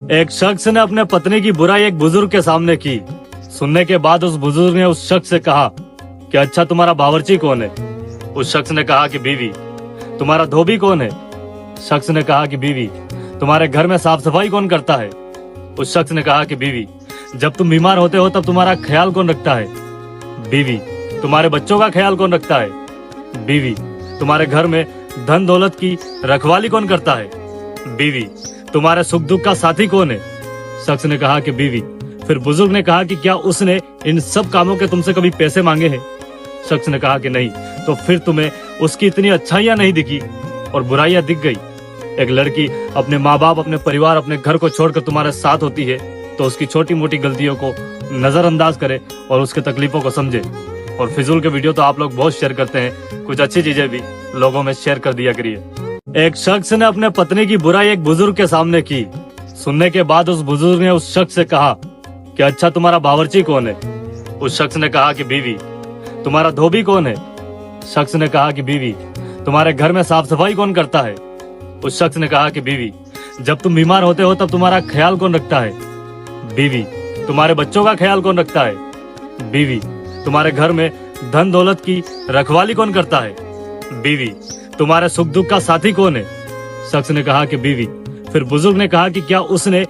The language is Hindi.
एक शख्स ने अपने पत्नी की बुराई एक बुजुर्ग के सामने की। सुनने के बाद उस बुजुर्ग ने उस शख्स से कहा कि अच्छा तुम्हारा बावर्ची कौन है? उस शख्स ने कहा कि बीवी। तुम्हारा धोबी कौन है? शख्स ने कहा कि बीवी। तुम्हारे घर में साफ सफाई कौन करता है? उस शख्स ने कहा कि बीवी। जब तुम बीमार होते हो तब तुम्हारा ख्याल कौन रखता है? बीवी। तुम्हारे बच्चों का ख्याल कौन रखता है? बीवी। तुम्हारे घर में धन दौलत की रखवाली कौन करता है? बीवी। तुम्हारे सुख दुख का साथी कौन है? शख्स ने कहा कि बीवी। फिर बुजुर्ग ने कहा कि क्या उसने इन सब कामों के तुमसे कभी पैसे मांगे हैं? शख्स ने कहा कि नहीं। तो फिर तुम्हें उसकी इतनी अच्छाइयां नहीं दिखी और बुराइयां दिख गई? एक लड़की अपने माँ बाप, अपने परिवार, अपने घर को छोड़कर तुम्हारे साथ होती है तो उसकी छोटी मोटी गलतियों को नजरअंदाज करे और उसके तकलीफों को समझे। और फिजूल के वीडियो तो आप लोग बहुत शेयर करते हैं, कुछ अच्छी चीजें भी लोगों में शेयर कर दिया करिए। एक शख्स ने अपने पत्नी की बुराई एक बुजुर्ग के सामने की। सुनने के बाद उस बुजुर्ग ने उस शख्स से कहा कि अच्छा तुम्हारा बावर्ची कौन है? उस शख्स ने कहा कि बीवी। तुम्हारा धोबी कौन है? शख्स ने कहा कि बीवी। तुम्हारे घर में साफ सफाई कौन करता है? उस शख्स ने कहा कि बीवी। जब तुम बीमार होते हो तब तुम्हारा ख्याल कौन रखता है? बीवी। तुम्हारे बच्चों का ख्याल कौन रखता है? बीवी। तुम्हारे घर में धन दौलत की रखवाली कौन करता है? बीवी। तुम्हारे सुख दुख का साथी कौन है? शख्स ने कहा कि बीवी। फिर बुजुर्ग ने कहा कि क्या उसने